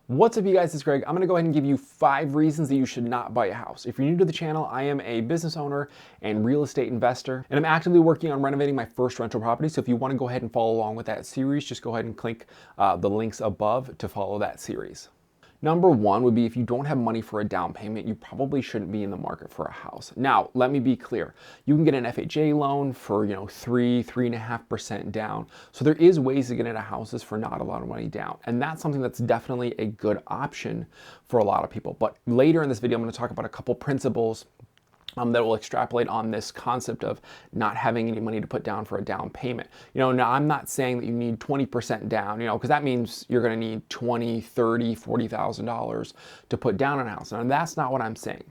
What's up, you guys? It's Greg. I'm gonna go ahead and give you 5 reasons that you should not buy a house. If you're new to the channel, I am a business owner and real estate investor, and I'm actively working on renovating my first rental property. So if you want to go ahead and follow along with that series, just go ahead and click the links above to follow that series. Number 1 would be if you don't have money for a down payment, you probably shouldn't be in the market for a house. Now, let me be clear. You can get an FHA loan for 3.5% down. So there is ways to get into houses for not a lot of money down. And that's something that's definitely a good option for a lot of people. But later in this video, I'm going to talk about a couple principles that will extrapolate on this concept of not having any money to put down for a down payment. Now I'm not saying that you need 20% down, because that means you're going to need $20, $30, $40,000 to put down on a house. And that's not what I'm saying.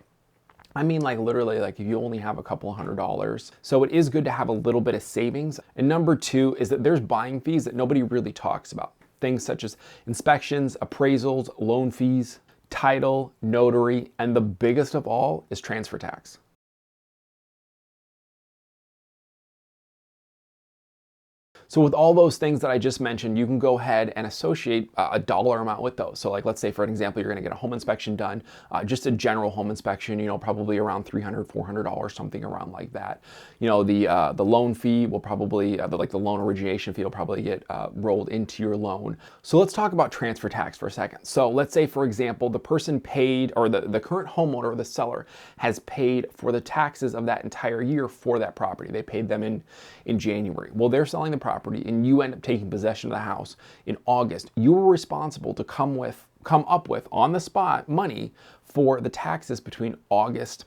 I mean, literally, if you only have a couple $100s. So it is good to have a little bit of savings. And number 2 is that there's buying fees that nobody really talks about. Things such as inspections, appraisals, loan fees, title, notary, and the biggest of all is transfer tax. So with all those things that I just mentioned, you can go ahead and associate a dollar amount with those. So let's say, for an example, you're going to get a home inspection done, just a general home inspection, probably around $300, $400, something around like that. The loan fee will probably, the loan origination fee will probably get rolled into your loan. So let's talk about transfer tax for a second. So let's say, for example, the person paid, or the current homeowner or the seller has paid for the taxes of that entire year for that property. They paid them in January. Well, they're selling the property and you end up taking possession of the house in August. You were responsible to come up with on the spot money for the taxes between August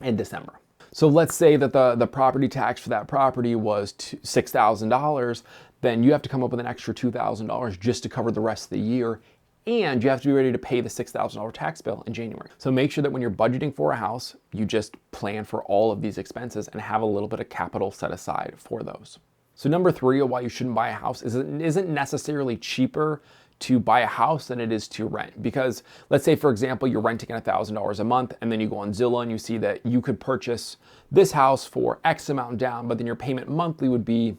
and December. So let's say that the property tax for that property was $6,000, then you have to come up with an extra $2,000 just to cover the rest of the year. And you have to be ready to pay the $6,000 tax bill in January. So make sure that when you're budgeting for a house, you just plan for all of these expenses and have a little bit of capital set aside for those. So number 3 of why you shouldn't buy a house is it isn't necessarily cheaper to buy a house than it is to rent. Because let's say, for example, you're renting at $1,000 a month, and then you go on Zillow and you see that you could purchase this house for X amount down, but then your payment monthly would be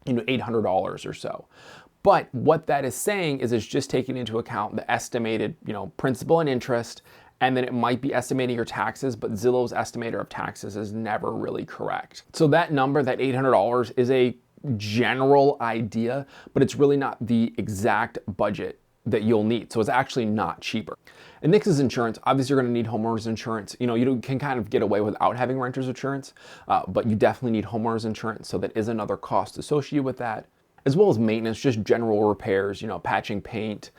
$800 or so. But what that is saying is it's just taking into account the estimated, principal and interest, and then it might be estimating your taxes, but Zillow's estimator of taxes is never really correct. So that number, that $800, is a general idea, but it's really not the exact budget that you'll need. So it's actually not cheaper. And next is insurance. Obviously, you're going to need homeowners insurance. You can kind of get away without having renter's insurance, but you definitely need homeowners insurance. So that is another cost associated with that, as well as maintenance, just general repairs, patching paint,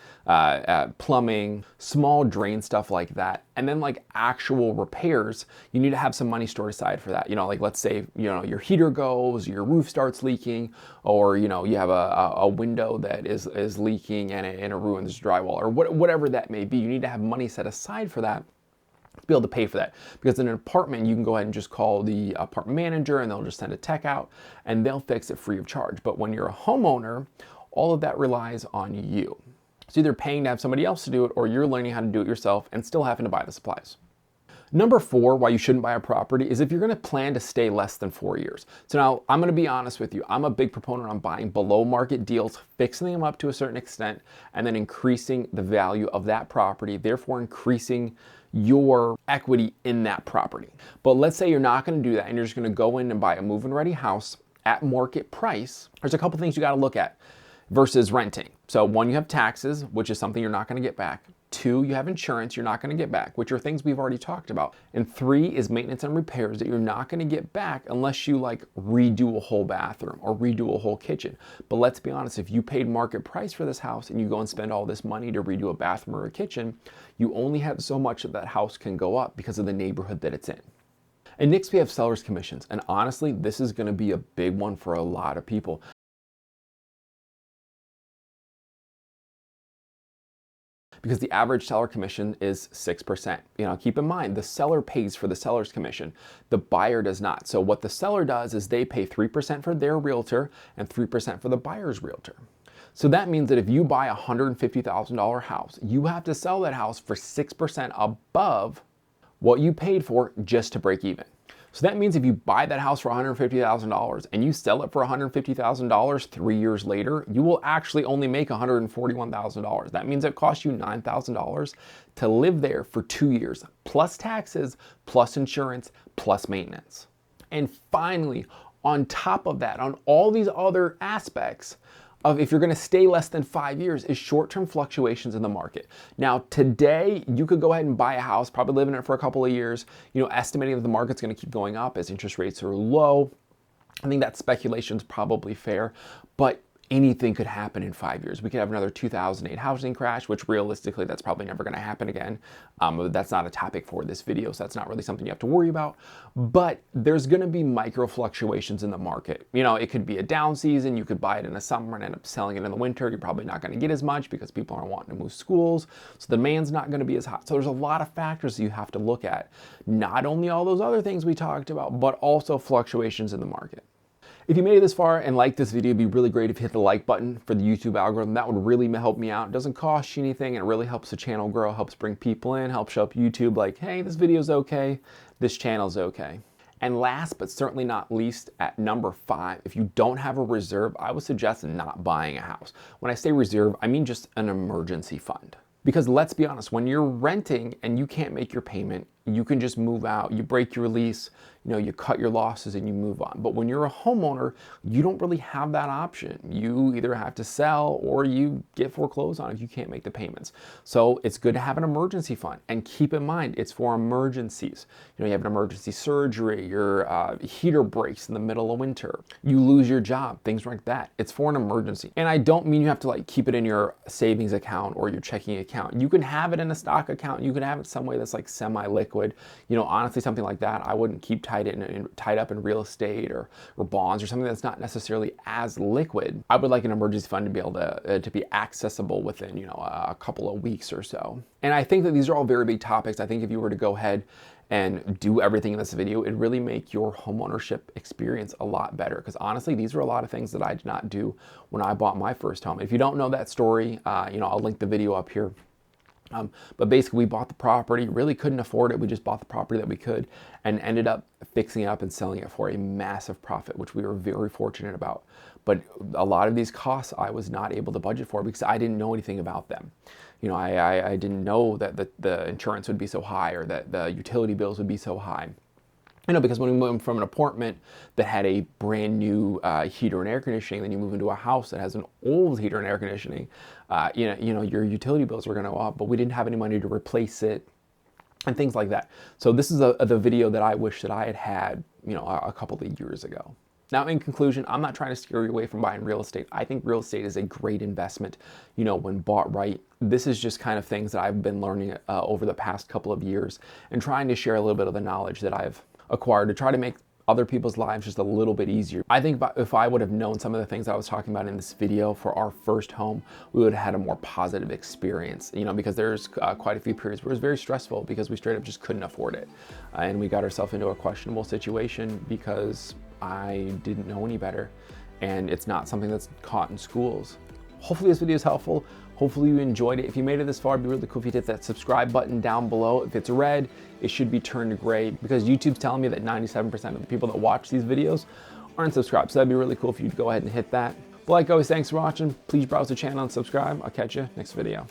plumbing, small drain stuff like that. And then actual repairs, you need to have some money stored aside for that. Let's say, your heater goes, your roof starts leaking, or, you have a window that is leaking and it ruins drywall, or whatever that may be. You need to have money set aside for that to be able to pay for that. Because in an apartment, you can go ahead and just call the apartment manager and they'll just send a tech out and they'll fix it free of charge. But when you're a homeowner, all of that relies on you. It's either paying to have somebody else to do it, or you're learning how to do it yourself and still having to buy the supplies. Number 4, why you shouldn't buy a property is if you're going to plan to stay less than 4 years. So now I'm going to be honest with you. I'm a big proponent on buying below market deals, fixing them up to a certain extent, and then increasing the value of that property, therefore increasing your equity in that property. But let's say you're not going to do that and you're just going to go in and buy a move-in ready house at market price. There's a couple things you got to look at versus renting. So 1, you have taxes, which is something you're not going to get back. 2, you have insurance you're not going to get back, which are things we've already talked about. And 3 is maintenance and repairs that you're not going to get back unless you redo a whole bathroom or redo a whole kitchen. But let's be honest, if you paid market price for this house and you go and spend all this money to redo a bathroom or a kitchen, you only have so much that house can go up because of the neighborhood that it's in. And next we have seller's commissions. And honestly, this is going to be a big one for a lot of people. Because the average seller commission is 6%. Keep in mind, the seller pays for the seller's commission. The buyer does not. So what the seller does is they pay 3% for their realtor and 3% for the buyer's realtor. So that means that if you buy a $150,000 house, you have to sell that house for 6% above what you paid for just to break even. So that means if you buy that house for $150,000 and you sell it for $150,000 3 years later, you will actually only make $141,000. That means it costs you $9,000 to live there for 2 years, plus taxes, plus insurance, plus maintenance. And finally, on top of that, on all these other aspects of if you're going to stay less than 5 years, is short-term fluctuations in the market. Now, today, you could go ahead and buy a house, probably live in it for a couple of years, estimating that the market's going to keep going up as interest rates are low. I think that speculation is probably fair, but anything could happen in 5 years. We could have another 2008 housing crash, which realistically, that's probably never going to happen again. That's not a topic for this video, so that's not really something you have to worry about. But there's going to be micro fluctuations in the market. It could be a down season. You could buy it in the summer and end up selling it in the winter. You're probably not going to get as much because people aren't wanting to move schools. So the demand's not going to be as hot. So there's a lot of factors you have to look at. Not only all those other things we talked about, but also fluctuations in the market. If you made it this far and liked this video, it'd be really great if you hit the like button for the YouTube algorithm. That would really help me out. It doesn't cost you anything. It really helps the channel grow, helps bring people in, helps show up YouTube like, hey, this video's okay, this channel's okay. And last but certainly not least, at number 5, if you don't have a reserve, I would suggest not buying a house. When I say reserve, I mean just an emergency fund. Because let's be honest, when you're renting and you can't make your payment, you can just move out, you break your lease, you cut your losses and you move on. But when you're a homeowner, you don't really have that option. You either have to sell or you get foreclosed on if you can't make the payments. So it's good to have an emergency fund, and keep in mind, it's for emergencies. You have an emergency surgery, your heater breaks in the middle of winter, you lose your job, things like that. It's for an emergency. And I don't mean you have to keep it in your savings account or your checking account. You can have it in a stock account. You can have it some way that's semi-liquid. Honestly, something like that, I wouldn't keep tied up in real estate or bonds or something that's not necessarily as liquid. I would like an emergency fund to be able to be accessible within a couple of weeks or so. And I think that these are all very big topics. I think if you were to go ahead and do everything in this video, it'd really make your homeownership experience a lot better. Because honestly, these are a lot of things that I did not do when I bought my first home. If you don't know that story, I'll link the video up here. But basically, we bought the property, really couldn't afford it. We just bought the property that we could and ended up fixing it up and selling it for a massive profit, which we were very fortunate about. But a lot of these costs I was not able to budget for because I didn't know anything about them. I didn't know that the insurance would be so high or that the utility bills would be so high. Because when we went from an apartment that had a brand new heater and air conditioning, then you move into a house that has an old heater and air conditioning, your utility bills were going to go up, but we didn't have any money to replace it and things like that. So this is the video that I wish that I had a couple of years ago. Now, in conclusion, I'm not trying to scare you away from buying real estate. I think real estate is a great investment, when bought right. This is just kind of things that I've been learning over the past couple of years and trying to share a little bit of the knowledge that I've acquired to try to make other people's lives just a little bit easier. I think if I would have known some of the things I was talking about in this video for our first home, we would have had a more positive experience, because there's quite a few periods where it was very stressful because we straight up just couldn't afford it. And we got ourselves into a questionable situation because I didn't know any better. And it's not something that's taught in schools. Hopefully this video is helpful. Hopefully you enjoyed it. If you made it this far, it'd be really cool if you hit that subscribe button down below. If it's red, it should be turned to gray because YouTube's telling me that 97% of the people that watch these videos aren't subscribed. So that'd be really cool if you'd go ahead and hit that. But like always, thanks for watching. Please browse the channel and subscribe. I'll catch you next video.